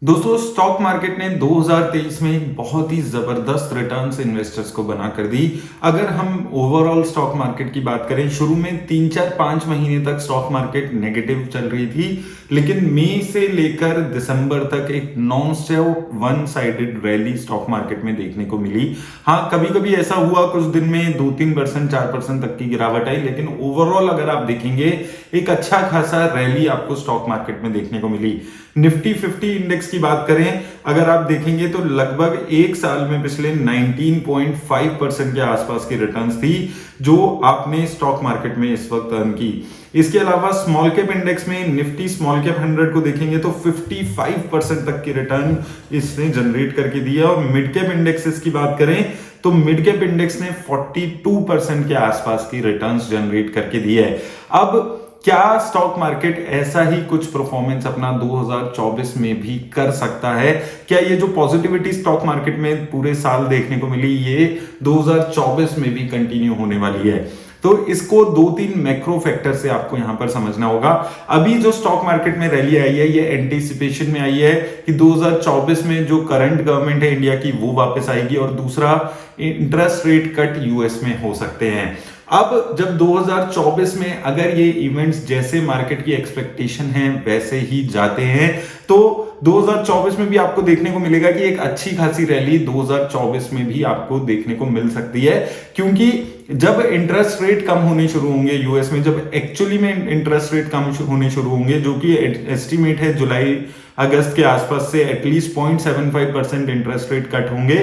दोस्तों stock market ने 2023 में एक बहुत ही जबरदस्त रिटर्न्स इन्वेस्टर्स को बना कर दी। अगर हम ओवरऑल स्टॉक मार्केट की बात करें, शुरू में 3-4-5 महीने तक स्टॉक मार्केट नेगेटिव चल रही थी, लेकिन मई से लेकर दिसंबर तक एक non stop one sided rally stock market में देखने को मिली। हाँ, कभी कभी ऐसा हुआ कुछ दिन में 2-3% 4% तक की गिरावट आई, लेकिन ओवरऑल अगर आप देखेंगे एक अच्छा खासा रैली आपको स्टॉक मार्केट में देखने को मिली। निफ्टी 50 इंडेक्स की बात करें, अगर आप देखेंगे तो लगभग एक साल में पिछले 19.5% के आसपास की रिटर्न्स थी जो आपने स्टॉक मार्केट में इस वक्त अर्न की। इसके अलावा स्मॉल कैप इंडेक्स में निफ्टी स्मॉल कैप 100 को देखेंगे तो 55% तक की रिटर्न इसने जनरेट करके दिया। और मिड कैप इंडेक्सेस की बात करें तो मिड कैप इंडेक्स ने 42% के आसपास की रिटर्न्स जनरेट करके दी है। अब क्या स्टॉक मार्केट ऐसा ही कुछ परफॉर्मेंस अपना 2024 में भी कर सकता है? क्या ये जो पॉजिटिविटी स्टॉक मार्केट में पूरे साल देखने को मिली, ये 2024 में भी कंटिन्यू होने वाली है? तो इसको 2-3 मैक्रो फैक्टर से आपको यहां पर समझना होगा। अभी जो स्टॉक मार्केट में रैली आई है, ये एंटीसिपेशन में आई है कि 2024 में जो करंट गवर्नमेंट है इंडिया की वो वापस आएगी, और दूसरा इंटरेस्ट रेट कट यूएस में हो सकते हैं। अब जब 2024 में अगर ये इवेंट्स जैसे मार्केट की एक्सपेक्टेशन है वैसे ही जाते हैं, तो 2024 में भी आपको देखने को मिलेगा कि एक अच्छी खासी रैली 2024 में भी आपको देखने को मिल सकती है। क्योंकि जब इंटरेस्ट रेट कम होने शुरू होंगे यूएस में, जब एक्चुअली में इंटरेस्ट रेट कम होने शुरू होंगे, जो कि एस्टिमेट है जुलाई अगस्त के आसपास से एटलीस्ट 0.75% इंटरेस्ट रेट कट होंगे,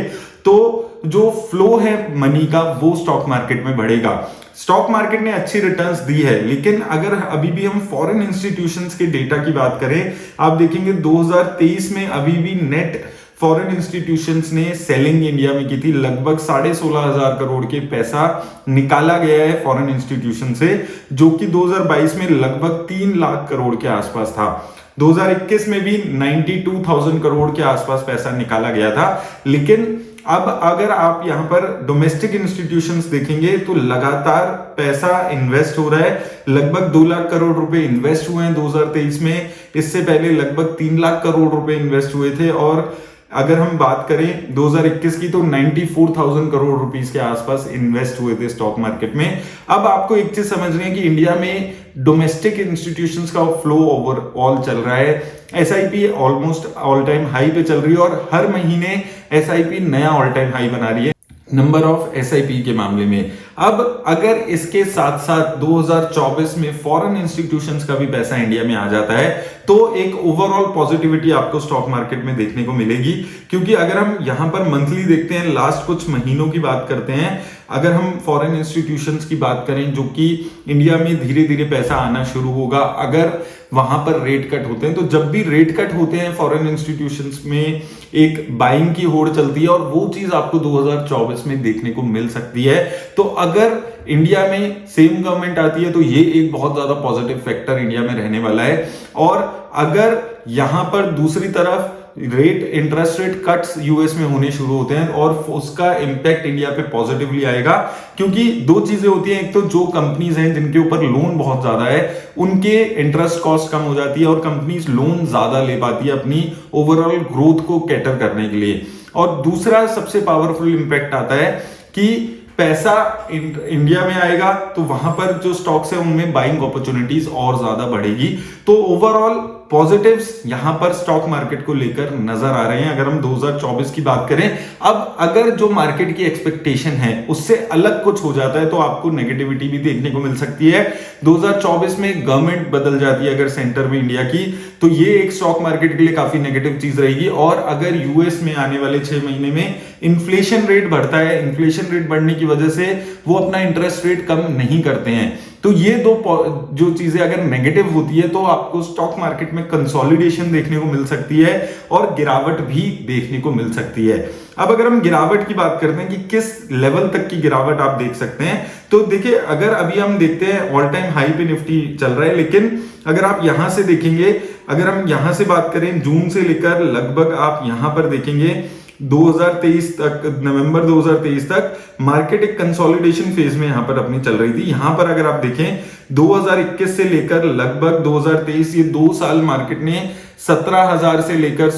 तो जो फ्लो है मनी का वो स्टॉक मार्केट में बढ़ेगा। स्टॉक मार्केट ने अच्छी रिटर्न्स दी है, लेकिन अगर अभी भी हम फॉरेन इंस्टीट्यूशंस के डेटा की बात करें, आप देखेंगे 2023 में अभी भी नेट फॉरेन इंस्टीट्यूशंस ने सेलिंग इंडिया में की थी। लगभग 16,500 करोड़ के पैसा निकाला गया है फॉरेन इंस्टीट्यूशन से, जो कि 2022 में लगभग 3 लाख करोड़ के आसपास था। 2021 में भी 92,000 करोड़ के आसपास पैसा निकाला गया था। लेकिन अब अगर आप यहां पर डोमेस्टिक इंस्टीट्यूशंस देखेंगे तो लगातार पैसा इन्वेस्ट हो रहा है। लगभग 2 लाख करोड़ रुपए इन्वेस्ट हुए हैं 2023 में। इससे पहले लगभग 3 लाख करोड़ रुपए इन्वेस्ट हुए थे। और अगर हम बात करें 2021 की तो 94,000 करोड़ रुपीस के आसपास इन्वेस्ट हुए थे स्टॉक मार्केट में। अब आपको एक चीज समझनी है कि इंडिया में डोमेस्टिक इंस्टीट्यूशंस का फ्लो ओवरऑल चल रहा है। SIP almost all time high पे चल रही है, और हर महीने एसआईपी नया ऑल टाइम हाई बना रही है नंबर ऑफ एसआईपी के मामले में। अब अगर इसके साथ साथ 2024 में फॉरेन इंस्टीट्यूशंस का भी पैसा इंडिया में आ जाता है, तो एक ओवरऑल पॉजिटिविटी आपको स्टॉक मार्केट में देखने को मिलेगी। क्योंकि अगर हम यहां पर मंथली देखते हैं, लास्ट कुछ महीनों की बात करते हैं, अगर हम फॉरेन इंस्टीट्यूशंस की बात करें जो कि इंडिया में धीरे धीरे पैसा आना शुरू होगा अगर वहां पर रेट कट होते हैं, तो जब भी रेट कट होते हैं फॉरेन इंस्टीट्यूशंस में एक बाइंग की होड़ चलती है, और वो चीज आपको 2024 में देखने को मिल सकती है। तो अगर इंडिया में सेम गवर्नमेंट आती है तो ये एक बहुत ज्यादा पॉजिटिव फैक्टर इंडिया में रहने वाला है। और अगर यहां पर दूसरी तरफ इंटरेस्ट रेट कट्स यूएस में होने शुरू होते हैं, और उसका इंपैक्ट इंडिया पे पॉजिटिवली आएगा। क्योंकि दो चीजें होती हैं, एक तो जो कंपनीज हैं जिनके ऊपर लोन बहुत ज्यादा है उनके इंटरेस्ट कॉस्ट कम हो जाती है, और कंपनीज लोन ज्यादा ले पाती है अपनी ओवरऑल ग्रोथ को कैटर करने के लिए। और दूसरा सबसे पावरफुल इंपैक्ट आता है कि पैसा इंडिया में आएगा तो वहां पर जो स्टॉक्स है उनमें बाइंग अपॉर्चुनिटीज और ज्यादा बढ़ेगी। तो ओवरऑल पॉजिटिव्स यहां पर स्टॉक मार्केट को लेकर नजर आ रहे हैं अगर हम 2024 की बात करें। अब अगर जो मार्केट की एक्सपेक्टेशन है उससे अलग कुछ हो जाता है तो आपको नेगेटिविटी भी देखने को मिल सकती है। 2024 में गवर्नमेंट बदल जाती है अगर सेंटर में इंडिया की, तो ये एक स्टॉक मार्केट के लिए काफी नेगेटिव चीज रहेगी। और अगर यूएस में आने वाले 6 महीने में इन्फ्लेशन रेट बढ़ता है, इन्फ्लेशन रेट बढ़ने की वजह से वो अपना इंटरेस्ट रेट कम नहीं करते हैं, तो ये दो जो चीजें अगर नेगेटिव होती है तो आपको स्टॉक मार्केट में कंसोलिडेशन देखने को मिल सकती है और गिरावट भी देखने को मिल सकती है। अब अगर हम गिरावट की बात करते हैं कि किस लेवल तक की गिरावट आप देख सकते हैं, तो देखिए अगर अभी हम देखते हैं ऑल टाइम हाई पे निफ्टी चल रहा है, लेकिन अगर आप यहां से देखेंगे, अगर हम यहां से बात करें जून से लेकर लगभग आप यहां पर देखेंगे 2023 तक, नवंबर 2023 तक मार्केट एक कंसोलिडेशन फेज में यहां पर अपनी चल रही थी। यहां पर अगर आप देखें 2021 से लेकर लगभग 2023 ये 2 साल मार्केट ने 17,000 से लेकर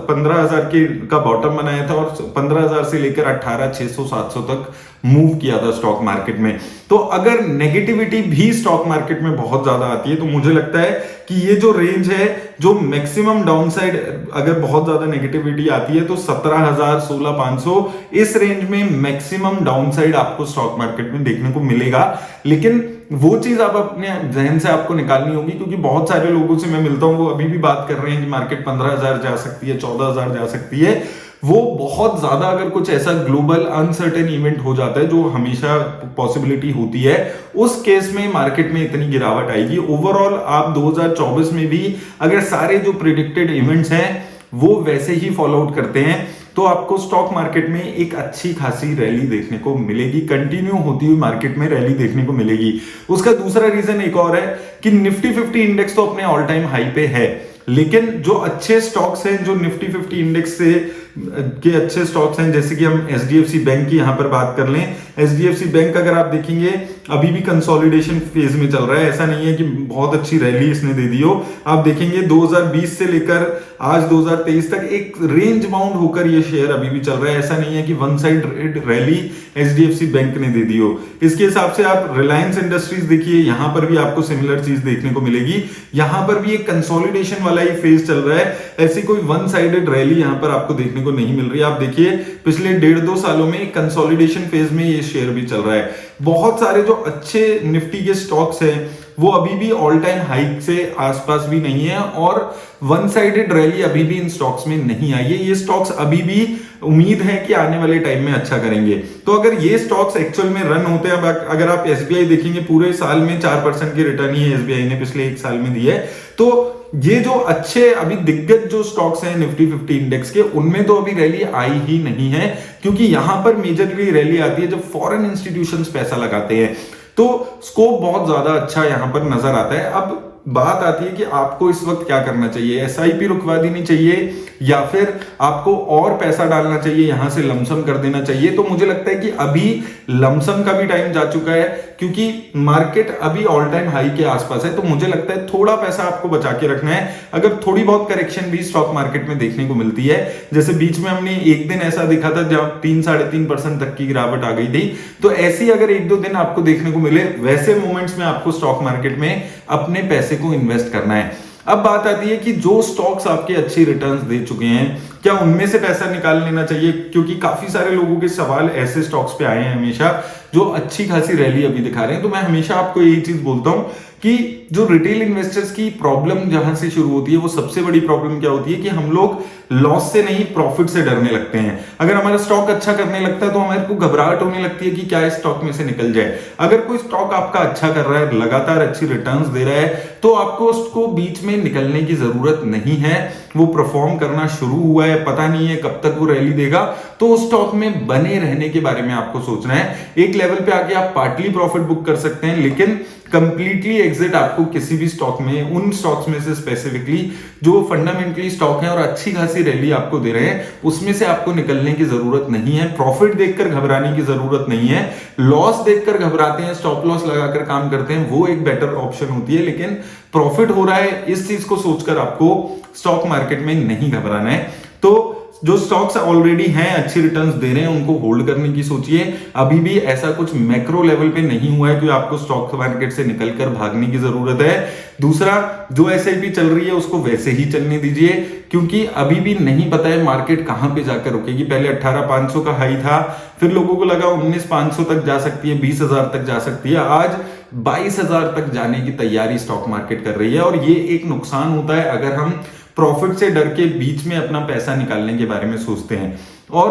15,000 के का बॉटम बनाया था और 15,000 से लेकर 18,600 700 तक मूव किया था स्टॉक मार्केट में। तो अगर नेगेटिविटी भी स्टॉक मार्केट में बहुत ज्यादा आती है तो मुझे लगता है कि ये जो रेंज है, जो मैक्सिमम डाउनसाइड अगर बहुत ज्यादा नेगेटिविटी आती है तो 17,000 16,500 इस रेंज में मैक्सिमम डाउनसाइड आपको स्टॉक मार्केट में देखने को मिलेगा। लेकिन वो चीज आप अपने जहन से आपको निकालनी होगी, क्योंकि बहुत सारे लोगों से मैं मिलता हूं वो अभी भी बात कर रहे हैं कि मार्केट 15,000 जा सकती है, 14,000 जा सकती है। वो बहुत ज्यादा अगर कुछ ऐसा ग्लोबल अनसर्टेन इवेंट हो जाता है जो हमेशा पॉसिबिलिटी होती है, उस केस में मार्केट में इतनी गिरावट आएगी। ओवरऑल आप 2024 में भी अगर सारे जो प्रिडिक्टेड इवेंट्स हैं वो वैसे ही फॉलो आउट करते हैं तो आपको स्टॉक मार्केट में एक अच्छी खासी रैली देखने को मिलेगी, कंटिन्यू होती हुई मार्केट में रैली देखने को मिलेगी। उसका दूसरा रीजन एक और है कि निफ्टी 50 इंडेक्स तो अपने ऑल टाइम हाई पे है, लेकिन जो अच्छे स्टॉक्स हैं, जो निफ्टी 50 इंडेक्स से के अच्छे स्टॉक्स हैं, जैसे कि हम एचडीएफसी बैंक की यहां पर बात कर लें। एचडीएफसी बैंक अगर आप देखेंगे अभी भी कंसोलिडेशन फेज में चल रहा है, ऐसा नहीं है कि बहुत अच्छी रैली इसने दे दी हो। आप देखेंगे 2020 से लेकर आज 2023 तक एक रेंज बाउंड होकर ये शेयर अभी भी चल रहा है, ऐसा नहीं है कि one side rally HDFC bank ने दे दी हो। इसके हिसाब से आप रिलायंस इंडस्ट्रीज देखिए, यहां पर भी आपको सिमिलर चीज देखने को मिलेगी। यहां पर भी एक कंसोलिडेशन वाला ही फेज चल रहा है, ऐसी कोई वन साइडेड रैली यहां पर आपको देखने को नहीं मिल रही है। आप देखिए पिछले 1.5-2 सालों में कंसोलिडेशन फेज में ये शेयर भी चल रहा है। बहुत सारे जो अच्छे निफ्टी के स्टॉक्स हैं वो अभी भी ऑल टाइम हाई से आसपास भी नहीं है और वन साइडेड रैली अभी भी इन स्टॉक्स में नहीं आई है। ये स्टॉक्स अभी भी उम्मीद है कि आने वाले टाइम में अच्छा करेंगे। तो अगर ये स्टॉक्स एक्चुअल में रन होते हैं, अगर आप एसबीआई देखेंगे पूरे साल में 4% की रिटर्न ही एसबीआई ने पिछले 1 साल में दी है। तो ये जो अच्छे अभी दिग्गज जो स्टॉक्स हैं निफ्टी 50 इंडेक्स के, उनमें तो अभी रैली आई ही नहीं है, क्योंकि यहां पर मेजरली रैली आती है जब फॉरेन इंस्टीट्यूशंस पैसा लगाते हैं, तो स्कोप बहुत ज्यादा अच्छा यहां पर नजर आता है। अब बात आती है कि आपको इस वक्त क्या करना चाहिए, एसआईपी रुकवा देनी चाहिए या फिर आपको और पैसा डालना चाहिए, यहां से लमसम कर देना चाहिए। तो मुझे लगता है कि अभी लमसम का भी टाइम जा चुका है, क्योंकि मार्केट अभी ऑल टाइम हाई के आसपास है। तो मुझे लगता है थोड़ा पैसा आपको बचा के रखना है। अगर थोड़ी बहुत करेक्शन भी स्टॉक मार्केट में देखने को मिलती है, जैसे बीच में हमने एक दिन ऐसा देखा था जब 3-3.5% तक की गिरावट आ गई थी, तो ऐसी अगर 1-2 दिन आपको देखने को मिले, वैसे मोमेंट्स में आपको स्टॉक मार्केट में अपने पैसे को इन्वेस्ट करना है। अब बात आती है कि जो स्टॉक्स आपके अच्छी रिटर्न्स दे चुके हैं, क्या उनमें से पैसा निकाल लेना चाहिए, क्योंकि काफी सारे लोगों के सवाल ऐसे स्टॉक्स पे आए हैं हमेशा जो अच्छी खासी रैली अभी दिखा रहे हैं। तो मैं हमेशा आपको यही चीज बोलता हूं कि जो रिटेल इन्वेस्टर्स की प्रॉब्लम जहां से शुरू होती है, वो सबसे बड़ी प्रॉब्लम क्या होती है कि हम लोग लॉस से नहीं प्रॉफिट से डरने लगते हैं। अगर हमारा स्टॉक अच्छा करने लगता है तो हमारे को घबराहट होने लगती है कि क्या इस स्टॉक में से निकल जाए। अगर कोई स्टॉक आपका अच्छा कर रहा है, लगातार अच्छी रिटर्न्स दे रहा है, तो आपको उसको बीच में निकलने की जरूरत नहीं है। वो परफॉर्म करना शुरू हुआ है, पता नहीं है कब तक वो रैली देगा, तो उस स्टॉक में बने रहने के बारे में आपको सोचना है। एक लेवल पे आके आप पार्टली प्रॉफिट बुक कर सकते हैं, लेकिन कंप्लीटली एग्जिट आपको किसी भी स्टॉक में, उन स्टॉक्स में से स्पेसिफिकली जो फंडामेंटली स्टॉक है और अच्छी खासी रैली आपको दे रहे हैं, उसमें से आपको निकलने की जरूरत नहीं है। प्रॉफिट देखकर घबराने की जरूरत नहीं है। लॉस देखकर घबराते हैं, स्टॉप लॉस लगाकर काम करते हैं, वो एक बेटर ऑप्शन होती है। लेकिन प्रॉफिट हो रहा है इस चीज को सोचकर आपको स्टॉक मार्केट में नहीं घबराना है। तो जो स्टॉक्स ऑलरेडी हैं, अच्छी रिटर्न्स दे रहे हैं, उनको होल्ड करने की सोचिए। अभी भी ऐसा कुछ मैक्रो लेवल पे नहीं हुआ है कि आपको स्टॉक मार्केट से निकलकर भागने की जरूरत है। दूसरा, जो एसआईपी चल रही है उसको वैसे ही चलने दीजिए, क्योंकि अभी भी नहीं पता है मार्केट कहां पे जाकर रुकेगी। पहले 18,500 का हाई था, फिर लोगों को लगा 19,500 तक जा सकती है, 20,000 तक जा सकती है, आज 22,000 तक जाने की तैयारी स्टॉक मार्केट कर रही है। और ये एक नुकसान होता है अगर हम प्रॉफिट से डर के बीच में अपना पैसा निकालने के बारे में सोचते हैं। और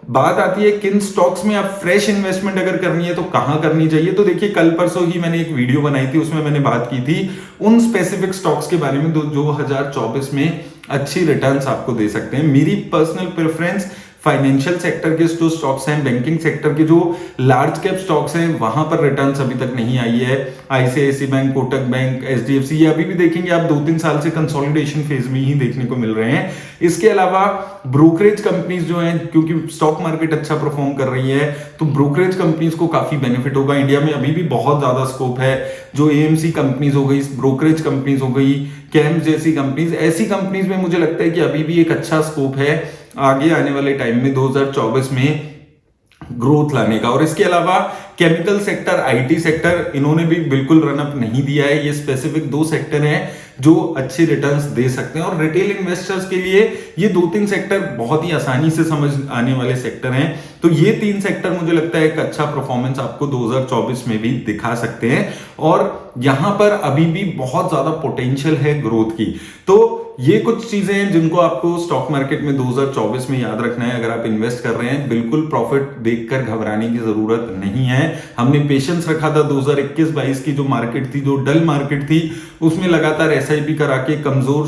बात आती है किन स्टॉक्स में आप फ्रेश इन्वेस्टमेंट अगर करनी है तो कहां करनी चाहिए। तो देखिए, कल परसों ही मैंने एक वीडियो बनाई थी, उसमें मैंने बात की थी उन स्पेसिफिक स्टॉक्स के बारे में जो 2024 में अच्छी रिटर्न्स आपको दे सकते हैं। मेरी पर्सनल प्रेफरेंस फाइनेंशियल सेक्टर के जो स्टॉक्स हैं, बैंकिंग सेक्टर के जो लार्ज कैप स्टॉक्स हैं, वहां पर रिटर्न्स अभी तक नहीं आई है। ICICI bank, Kotak bank, HDFC, ये अभी भी देखेंगे आप 2-3 साल से कंसोलिडेशन फेज में ही देखने को मिल रहे हैं। इसके अलावा ब्रोकरेज कंपनीज जो हैं, क्योंकि स्टॉक मार्केट अच्छा परफॉर्म कर रही है, तो ब्रोकरेज कंपनीज को काफी बेनिफिट होगा। इंडिया में अभी भी बहुत ज्यादा स्कोप है। जो एएमसी कंपनीज हो गई, ब्रोकरेज कंपनीज हो गई, कैम जैसी कंपनीज, ऐसी कंपनीज में मुझे लगता है कि अभी भी एक अच्छा स्कोप है आगे आने वाले टाइम में 2024 में ग्रोथ लाने का। और इसके अलावा केमिकल सेक्टर, आईटी सेक्टर, इन्होंने भी बिल्कुल रन अप नहीं दिया है। ये स्पेसिफिक 2 सेक्टर हैं जो अच्छे रिटर्न्स दे सकते हैं, और रिटेल इन्वेस्टर्स के लिए ये 2-3 सेक्टर बहुत ही आसानी से समझ आने वाले सेक्टर हैं। तो ये 3 सेक्टर मुझे लगता है एक अच्छा परफॉर्मेंस आपको 2024 में भी दिखा सकते हैं, और यहां पर अभी भी बहुत ज्यादा पोटेंशियल है ग्रोथ की। तो ये कुछ चीजें हैं जिनको आपको स्टॉक मार्केट में 2024 में याद रखना है। अगर आप इन्वेस्ट कर रहे हैं, बिल्कुल प्रॉफिट देखकर घबराने की जरूरत नहीं है। हमने पेशेंस रखा था 2021-22 की जो मार्केट थी, जो डल मार्केट थी, उसमें लगातार एसआईपी करा के कमजोर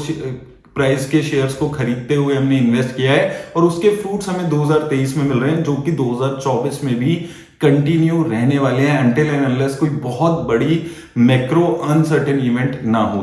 प्राइस के शेयर्स को खरीदते हुए हमने इन्वेस्ट किया है, और उसके फ्रूट्स हमें 2023 में मिल रहे हैं, जो कि 2024 में भी कंटिन्यू रहने वाले हैं, अनटिल एंड अनलेस कोई बहुत बड़ी मैक्रो अनसर्टेन इवेंट ना हो।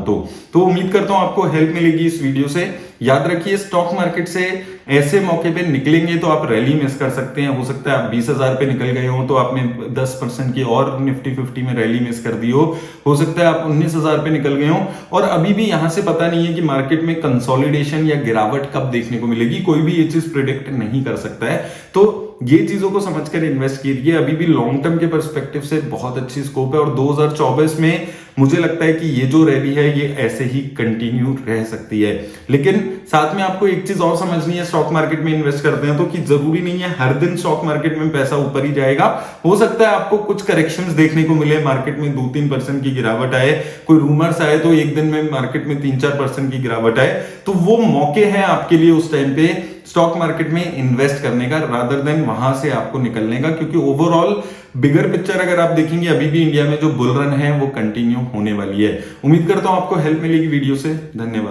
तो उम्मीद करता हूं आपको हेल्प मिलेगी इस वीडियो से। याद रखिए, स्टॉक मार्केट से ऐसे मौके पे निकलेंगे तो आप रैली मिस कर सकते हैं। हो सकता है आप 20,000 पे निकल गए हो तो आपने 10% की और निफ्टी 50 में रैली मिस कर दी हो सकता है आप 19,000 पे निकल गए हो, और अभी भी यहां से पता नहीं है कि मार्केट में कंसोलिडेशन या गिरावट कब देखने को मिलेगी। कोई भी ये चीज प्रिडिक्ट नहीं कर सकता है। तो ये चीजों को समझकर इन्वेस्ट कीजिए। अभी भी लॉन्ग टर्म के पर्सपेक्टिव से बहुत अच्छी स्कोप है, और 2024 में मुझे लगता है कि ये जो रैली है ये ऐसे ही कंटिन्यू रह सकती है। लेकिन साथ में आपको एक चीज और समझनी है, स्टॉक मार्केट में इन्वेस्ट करते हैं तो कि जरूरी नहीं है हर दिन स्टॉक मार्केट में पैसा ऊपर ही जाएगा। हो सकता है आपको कुछ करेक्शंस देखने को मिले, मार्केट में 2-3% की गिरावट आए, कोई रूमर्स आए तो एक दिन में मार्केट में 3-4% की गिरावट आए, तो वो मौके हैं आपके लिए उस टाइम पे स्टॉक मार्केट में इन्वेस्ट करने का, रादर देन वहां से आपको निकलने का। क्योंकि ओवरऑल बिगर पिक्चर अगर आप देखेंगे, अभी भी इंडिया में जो बुल रन है वो कंटिन्यू होने वाली है। उम्मीद करता हूं आपको हेल्प मिलेगी वीडियो से। धन्यवाद।